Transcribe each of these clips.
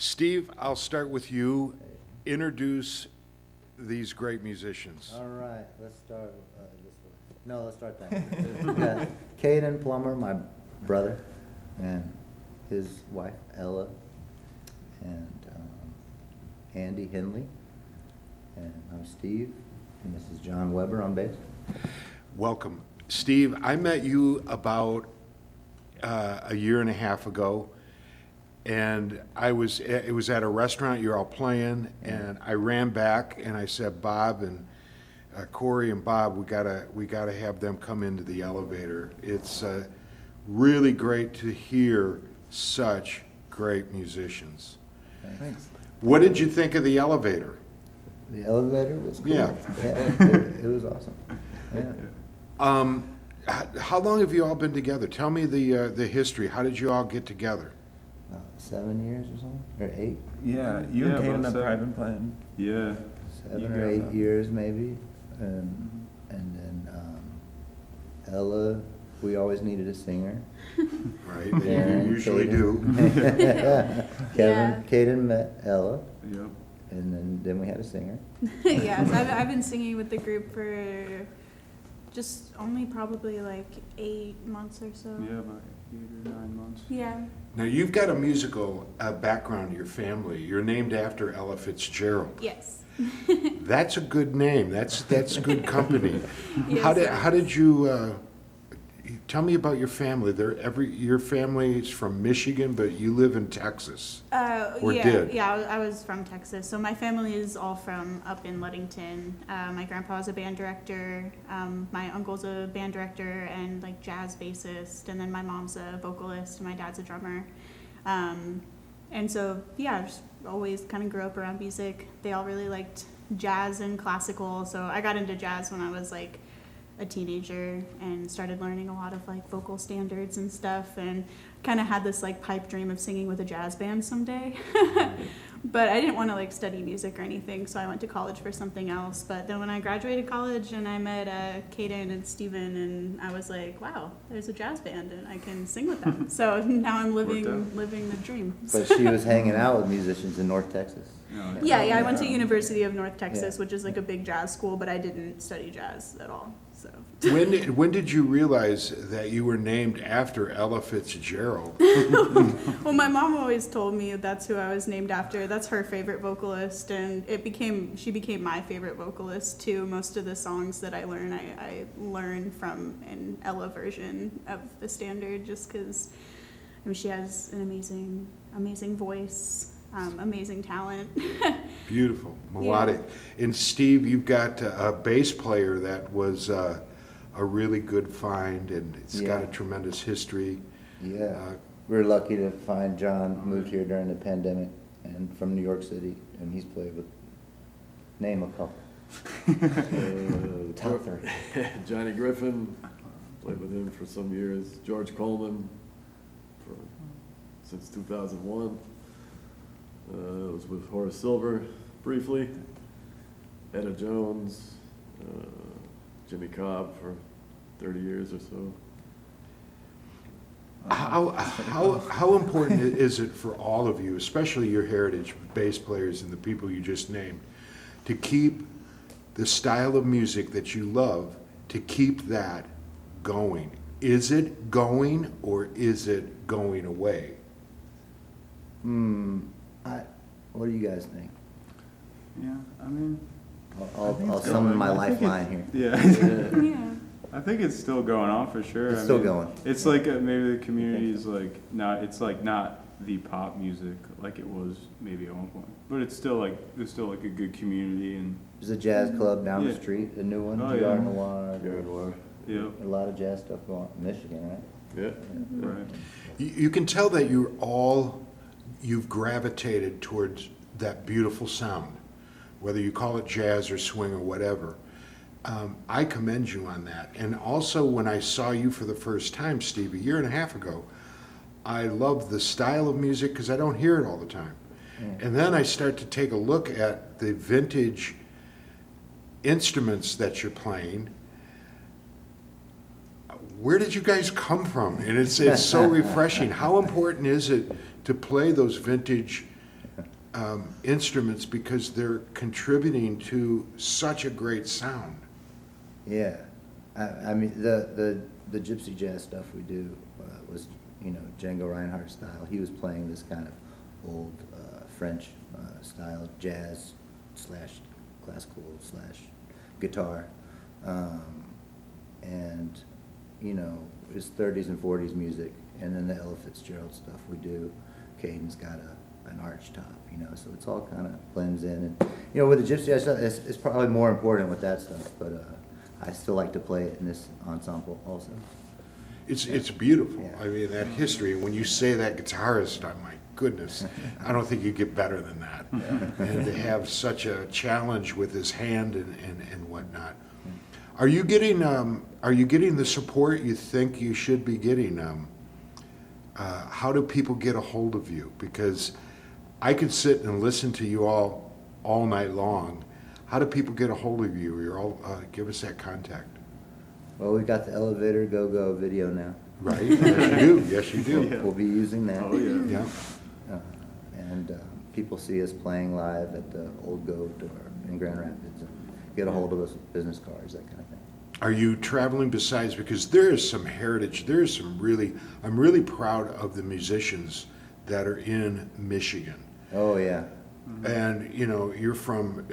Steve, I'll start with you. Introduce these great musicians. All right, let's start this way. No, let's start that way. We got Caden Plummer, my brother, and his wife, Ella, and Andy Henley, and I'm Steve, and this is John Weber on bass. Welcome. Steve, I met you about a year and a half ago, and it was at a restaurant, you're all playing, and I ran back and I said, Bob and Corey and Bob, we gotta have them come into the elevator. It's really great to hear such great musicians. Thanks. What did you think of the elevator? The elevator was cool. Yeah. It was awesome. Yeah. How long have you all been together? Tell me the history. How did you all get together? 7 years or something, or 8? Yeah, you and Caden have probably been playing. Yeah. 7 or 8 years maybe, and then Ella, we always needed a singer. Right, And you usually Caden- do. Caden met Ella, Yep. and then we had a singer. Yes, I've been singing with the group for just only probably like 8 months or so. Yeah, about 8 or 9 months. Yeah. Now, you've got a musical background in your family. You're named after Ella Fitzgerald. Yes. That's a good name. That's good company. Yes, How did you tell me about your family? Your family is from Michigan, but you live in Texas. Or yeah, did. yeah. I was from Texas, so my family is all from up in Ludington. My grandpa was a band director. My uncle's a band director and like jazz bassist, and then my mom's a vocalist, and my dad's a drummer. And so yeah, just always kind of grew up around music. They all really liked jazz and classical, so I got into jazz when I was like a teenager and started learning a lot of like vocal standards and stuff, and kind of had this like pipe dream of singing with a jazz band someday. But I didn't want to like study music or anything, so I went to college for something else. But then when I graduated college and I met Caden and Steven, and I was like, wow, there's a jazz band and I can sing with them. So now I'm living the dream. But she was hanging out with musicians in North Texas. Yeah, I went to University of North Texas, which is like a big jazz school, but I didn't study jazz at all. So. When did you realize that you were named after Ella Fitzgerald? Well, my mom always told me that's who I was named after. That's her favorite vocalist, and she became my favorite vocalist too. Most of the songs that I learn from an Ella version of the standard, just because she has an amazing voice. Amazing talent. Beautiful, melodic. Yeah. And Steve, you've got a bass player that was a really good find, and it's got a tremendous history. Yeah, we're lucky to find John moved here during the pandemic and from New York City, and he's played with, name a couple. Top 3. Johnny Griffin, played with him for some years. George Coleman, since 2001. Was with Horace Silver briefly. Etta Jones, Jimmy Cobb for 30 years or so. How important is it for all of you, especially your heritage bass players and the people you just named, to keep the style of music that you love, to keep that going? Is it going, or is it going away? What do you guys think? Yeah, I mean. I'll summon my lifeline here. Yeah. Yeah. I think it's still going on for sure. It's still going. It's like maybe the community is like not. It's like not the pop music like it was maybe at one point, but it's still like a good community, and There's a jazz club down the Yeah. street, a new one, Oh, GR yeah. Noir. yeah, A lot of jazz stuff going on in Michigan, right? Yeah. right. You can tell that you've gravitated towards that beautiful sound, whether you call it jazz or swing or whatever. I commend you on that. And also, when I saw you for the first time, Steve, a year and a half ago, I loved the style of music because I don't hear it all the time. And then I start to take a look at the vintage instruments that you're playing. Where did you guys come from? And it's so refreshing. How important is it to play those vintage instruments because they're contributing to such a great sound. Yeah, I mean, the gypsy jazz stuff we do was, Django Reinhardt style. He was playing this kind of old French style jazz / classical / guitar. And, his 30s and 40s music. And then the Ella Fitzgerald stuff we do. Caden's got an arch top, so it's all kind of blends in. And, with the gypsy jazz stuff, it's probably more important with that stuff, but I still like to play it in this ensemble also. It's beautiful. Yeah. I mean, that history, when you say that guitarist, my goodness, I don't think you get better than that. And to have such a challenge with his hand and whatnot. Are you getting the support you think you should be getting? How do people get a hold of you? Because I could sit and listen to you all night long. How do people get a hold of you? Give us that contact. Well, we've got the Elevator GoGo video now. Right? Yes, you do. Yes, you do. Yeah. We'll be using that. Oh, yeah. Yeah. And people see us playing live at the Old Goat or in Grand Rapids and get a hold of us with business cards, that kind of thing. Are you traveling besides, because there is some heritage, there is some I'm really proud of the musicians that are in Michigan. Oh, yeah. And, you're from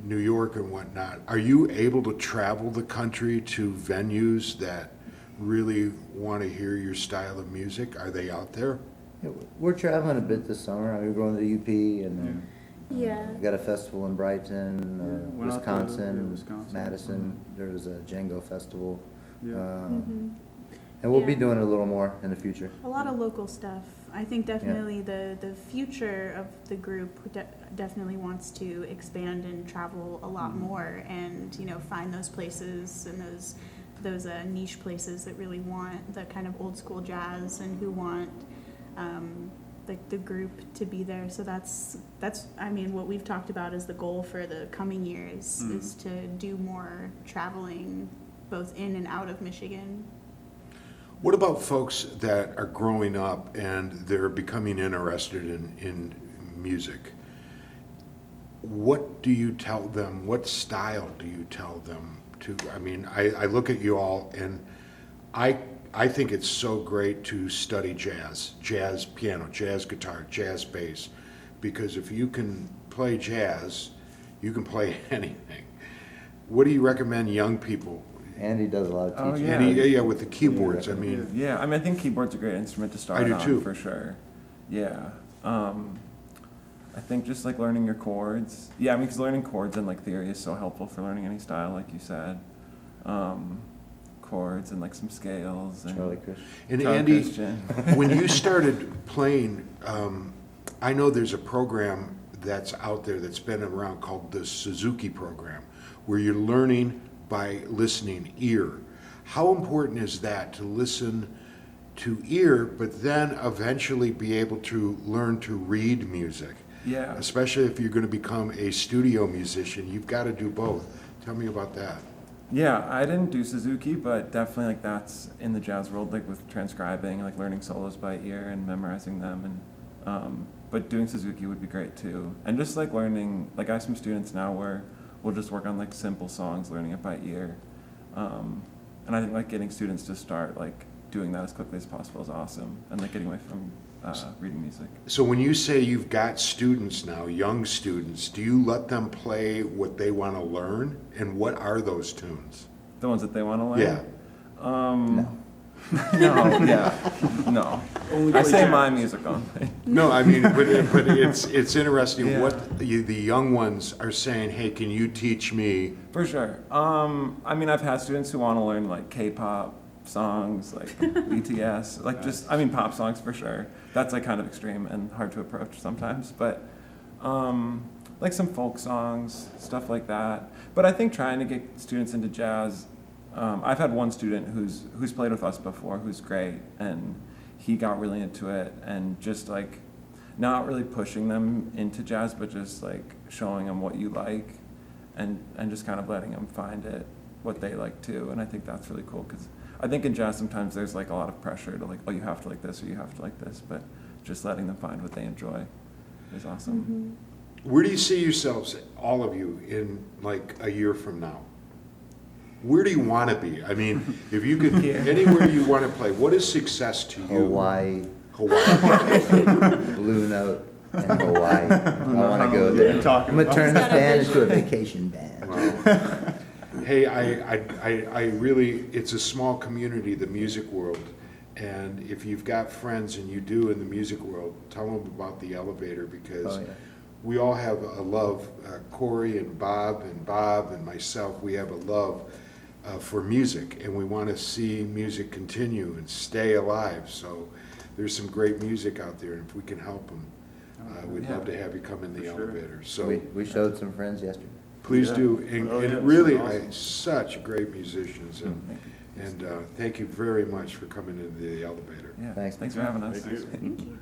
New York and whatnot. Are you able to travel the country to venues that really want to hear your style of music? Are they out there? Yeah, we're traveling a bit this summer. We're going to the UP and then Yeah. we got a festival in Brighton, Went out to, Wisconsin, Wisconsin. Madison. There was a Django festival. Yeah. And we'll be Yeah. doing it a little more in the future. A lot of local stuff. I think definitely the future of the group definitely wants to expand and travel a lot more and, find those places and those niche places that really want the kind of old school jazz and who want like the group to be there. So that's what we've talked about as the goal for the coming years is to do more traveling both in and out of Michigan. What about folks that are growing up and they're becoming interested in music? What do you tell them? What style do you tell them to? I mean, I look at you all and I think it's so great to study jazz piano, jazz guitar, jazz bass, because if you can play jazz, you can play anything. What do you recommend young people? Andy does a lot of Oh, teaching. yeah. Yeah, with the keyboards. I mean, Yeah, I think keyboard's a great instrument to start I do on, too. for sure. Yeah. I think just like learning your chords. Yeah, because learning chords and like theory is so helpful for learning any style, like you said. Chords and like some scales. And Charlie Christian. and Charlie Andy, Christian. when you started playing, I know there's a program that's out there that's been around called the Suzuki program, where you're learning by listening ear. How important is that to listen to ear, but then eventually be able to learn to read music? Yeah. Especially if you're going to become a studio musician, you've got to do both. Tell me about that. Yeah, I didn't do Suzuki, but definitely like that's in the jazz world, like with transcribing, like learning solos by ear and memorizing them, and but doing Suzuki would be great too. And just like learning, like I have some students now where we'll just work on like simple songs, learning it by ear, and I think like getting students to start like doing that as quickly as possible is awesome, and like getting away from reading music. So when you say you've got students now, young students, do you let them play what they want to learn? And what are those tunes? The ones that they want to learn. Yeah. No. No. Yeah. No. Only I play say jazz. my music only. No, I mean, but it's interesting Yeah. what the young ones are saying, hey, can you teach me? For sure. I've had students who want to learn like K-pop songs, like BTS, like just, pop songs for sure. That's like kind of extreme and hard to approach sometimes, but like some folk songs, stuff like that. But I think trying to get students into jazz, I've had one student who's played with us before, who's great, and he got really into it, and just like not really pushing them into jazz, but just like showing them what you like, and just kind of letting them find it, what they like too. And I think that's really cool, because I think in jazz sometimes there's like a lot of pressure to like, oh, you have to like this or you have to like this, but just letting them find what they enjoy. is awesome. Where do you see yourselves, all of you, in like a year from now? Where do you want to be? I mean, if you could, anywhere you want to play, what is success to you? Hawaii, Hawaii. Blue Note, and Hawaii. I wanna go there. You're talking I'm gonna turn this He's got a band into a vision. vacation band. Wow. Hey, I really, it's a small community, the music world. And if you've got friends, and you do in the music world, tell them about the elevator, because Oh, yeah. we all have a love, Corey and Bob and myself, we have a love for music, and we want to see music continue and stay alive. So there's some great music out there, and if we can help them, we'd Yeah. love to have you come in the For sure. elevator. So We showed some friends yesterday. please Yeah. do. And, Oh, yeah, and really, awesome. such great musicians, and thank you very much for coming into the elevator. Yeah, Thanks. thanks for having us. Thank you. Thank you.